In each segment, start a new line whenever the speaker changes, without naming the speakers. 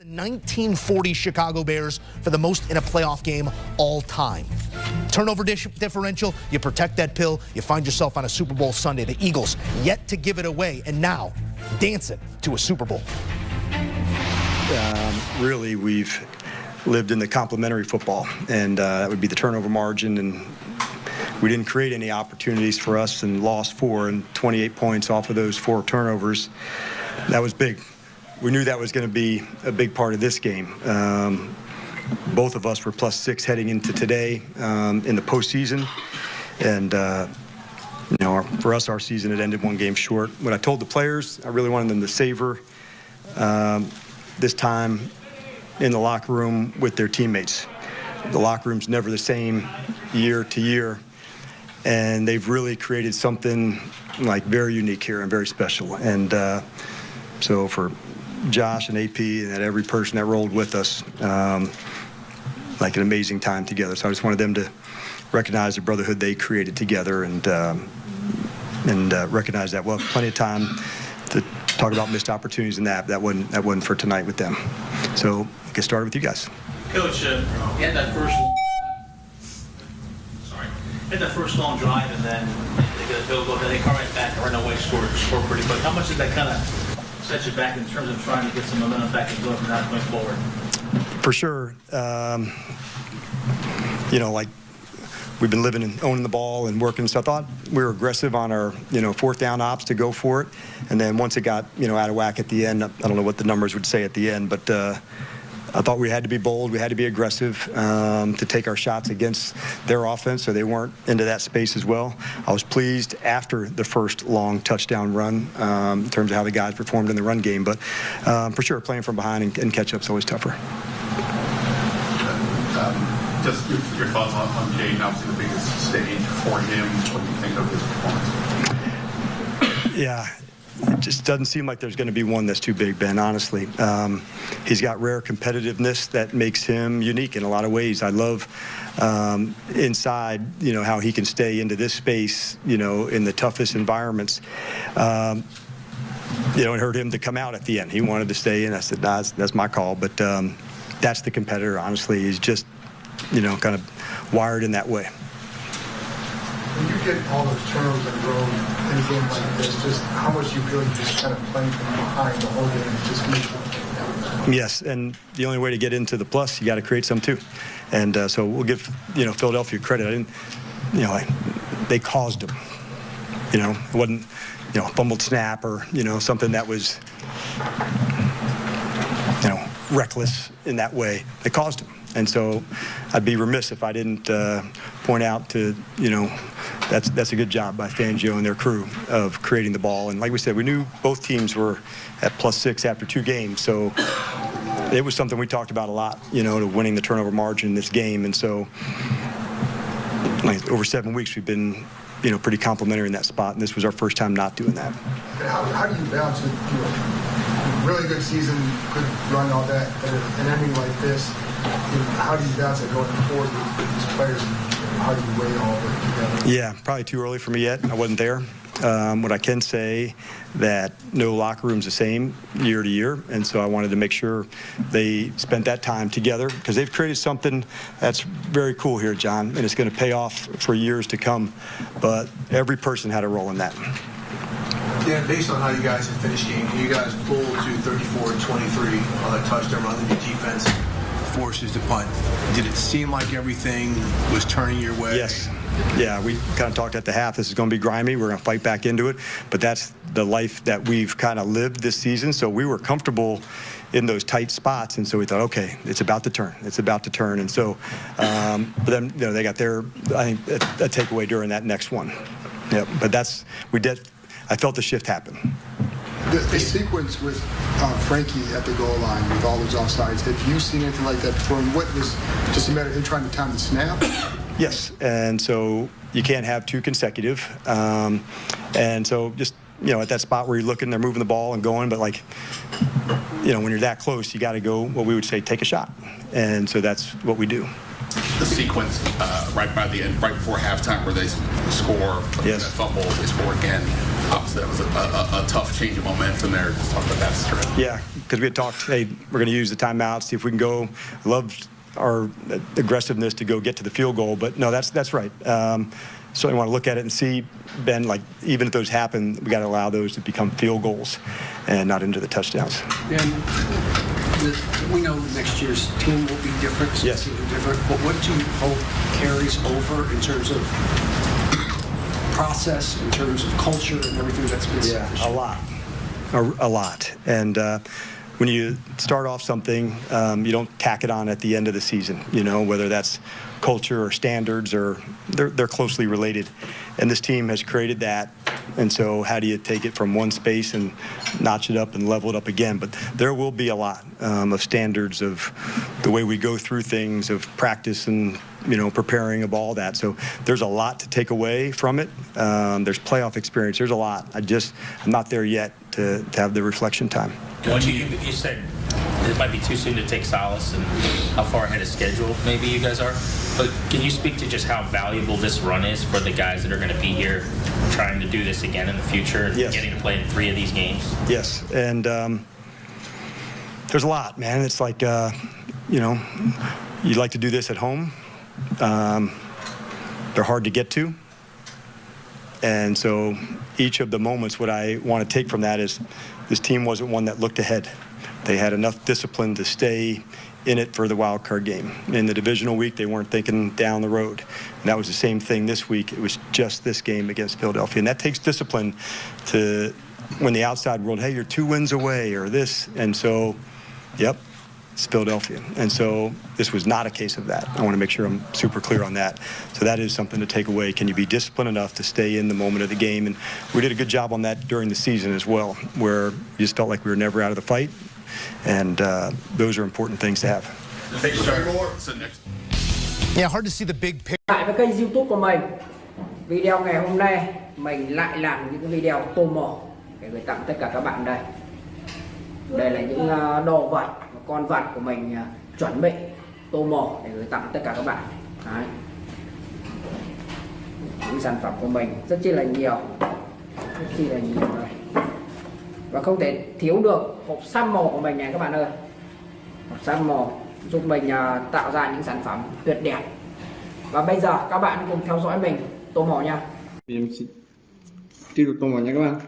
1940 Chicago Bears for the most in a playoff game all time. Turnover differential, you protect that pill, you find yourself on a Super Bowl Sunday. The Eagles yet to give it away, and now dancing to a Super Bowl.
Really, we've lived in the complementary football, and that would be the turnover margin, and we didn't create any opportunities for us and lost 4 and 28 points off of those 4 turnovers. That was big. We knew that was going to be a big part of this game. Both of us were +6 heading into today in the postseason, and for us, our season had ended 1 game short. When I told the players, I really wanted them to savor this time in the locker room with their teammates. The locker room's never the same year to year, and they've really created something like very unique here and very special. And so for Josh and AP and every person that rolled with us, like an amazing time together. So I just wanted them to recognize the brotherhood they created together and recognize that. Well, plenty of time to talk about missed opportunities and that wasn't for tonight with them. So get started with you guys.
Coach, you had that first long drive, and then they get a field goal, then they come right back and run away, score pretty quick. How much did that kind of set you back in terms of trying to get some momentum back and going from that point forward?
For sure. Like we've been living and owning the ball and working, so I thought we were aggressive on our, 4th down ops to go for it. And then once it got, out of whack at the end, I don't know what the numbers would say at the end, but I thought we had to be bold, we had to be aggressive to take our shots against their offense, so they weren't into that space as well. I was pleased after the first long touchdown run in terms of how the guys performed in the run game, but for sure, playing from behind and catch-up's always tougher.
Just your thoughts on Jaden, obviously the biggest stage for him. What do you think of his performance?
Yeah. It just doesn't seem like there's going to be one that's too big, Ben, honestly. He's got rare competitiveness that makes him unique in a lot of ways. I love inside, how he can stay into this space, in the toughest environments. It hurt him to come out at the end. He wanted to stay in. I said, nah, that's my call. But that's the competitor, honestly. He's just, kind of wired in that way.
When you get all those turnovers in a row in a game like this, just how much you feel like just kind of playing from behind the whole game just makes it.
Yes, and the only way to get into the plus, you got to create some too. And so we'll give, Philadelphia credit. They caused them. It wasn't, a fumbled snap or, something that was, reckless in that way. They caused them. And so I'd be remiss if I didn't point out to, that's a good job by Fangio and their crew of creating the ball. And like we said, we knew both teams were at +6 after 2 games. So it was something we talked about a lot, to winning the turnover margin in this game. And so over 7 weeks, we've been, pretty complimentary in that spot. And this was our first time not doing that.
How do you balance it? Really good season, good run, all that, but an ending like this, how do you balance it going forward with these players? How do you weigh all of it together?
Yeah, probably too early for me yet. I wasn't there. What I can say that no locker room's the same year to year, and so I wanted to make sure they spent that time together because they've created something that's very cool here, John, and it's going to pay off for years to come. But every person had a role in that.
Yeah, based on how you guys have finished game, you guys pulled to 34-23 on a touchdown run. The defense forces the punt. Did it seem like everything was turning your way?
Yes. Yeah, we kind of talked at the half. This is going to be grimy. We're going to fight back into it. But that's the life that we've kind of lived this season. So we were comfortable in those tight spots. And so we thought, okay, it's about to turn. It's about to turn. And so, but then, they got their, I think, a takeaway during that next one. Yeah, but I felt the shift happen.
The sequence with Frankie at the goal line with all those offsides, have you seen anything like that before? And what was just a matter of him trying to time the snap?
Yes, and so you can't have 2 consecutive. And so just, at that spot where you're looking, they're moving the ball and going, but when you're that close, you got to go, what we would say, take a shot. And so that's what we do.
The sequence right by the end, right before halftime, where they score,
yes.
That fumble, they score again. Obviously, that was a tough change of momentum there. Just talk about that stretch.
Yeah, because we had talked, hey, we're going to use the timeout, see if we can go. Love our aggressiveness to go get to the field goal, but no, that's right. Certainly want to look at it and see, Ben, like even if those happen, we got to allow those to become field goals and not into the touchdowns.
And we know next year's team will be different.
Yes.
Teams are different. But what do you hope carries over in terms of process, in terms of culture, and everything that's been said?
A lot. A lot. And when you start off something, you don't tack it on at the end of the season, whether that's culture or standards, or they're closely related. And this team has created that. And so how do you take it from one space and notch it up and level it up again? But there will be a lot of standards of the way we go through things, of practice and, preparing, of all that. So there's a lot to take away from it. There's playoff experience. There's a lot. I'm not there yet to have the reflection time.
You said it might be too soon to take solace in how far ahead of schedule maybe you guys are. But can you speak to just how valuable this run is for the guys that are going to be here trying to do this again in the future and
Yes.
getting to play in 3 of these games?
Yes, and there's a lot, man. It's like, you'd like to do this at home. They're hard to get to. And so each of the moments, what I want to take from that is this team wasn't one that looked ahead. They had enough discipline to stay in it for the wild card game. In the divisional week, they weren't thinking down the road. And that was the same thing this week. It was just this game against Philadelphia. And that takes discipline to, when the outside world, hey, you're 2 wins away or this. And so, yep, it's Philadelphia. And so this was not a case of that. I want to make sure I'm super clear on that. So that is something to take away. Can you be disciplined enough to stay in the moment of the game? And we did a good job on that during the season as well, where you just felt like we were never out of the fight. And those are important things to have.
Yeah, hard to see the big picture.
Lại với kênh YouTube của mình, video ngày hôm nay mình lại làm những video tô mỏ để gửi tặng tất cả các bạn đây. Đây là những đồ vật, con vật của mình chuẩn bị tô mỏ để gửi tặng tất cả các bạn. Đấy. Những sản phẩm của mình rất chi là nhiều, đây. Và không thể thiếu được hộp xăm màu của mình này các bạn ơi. Hộp xăm màu giúp mình tạo ra những sản phẩm tuyệt đẹp. Và bây giờ các bạn cùng theo dõi mình tô mỏ nha.
Em sẽ tiếp tục tô mỏ nha các bạn.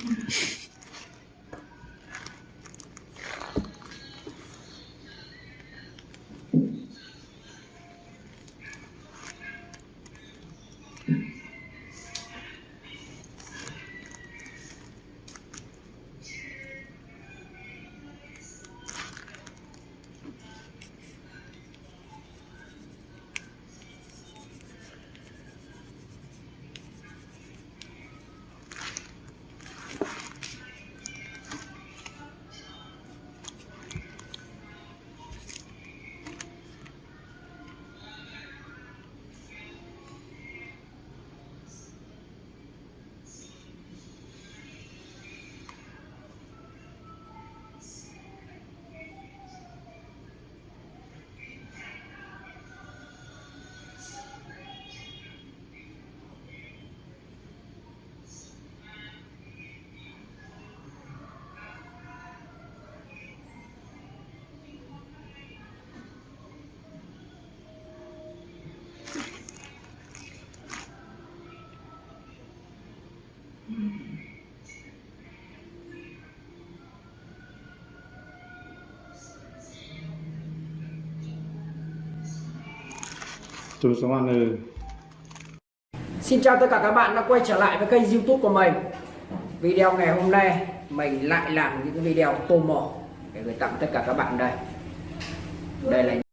Chào các bạn ơi.
Xin chào tất cả các bạn đã quay trở lại với kênh YouTube của mình. Video ngày hôm nay mình lại làm những video tô mỏ để gửi tặng tất cả các bạn đây. Đây là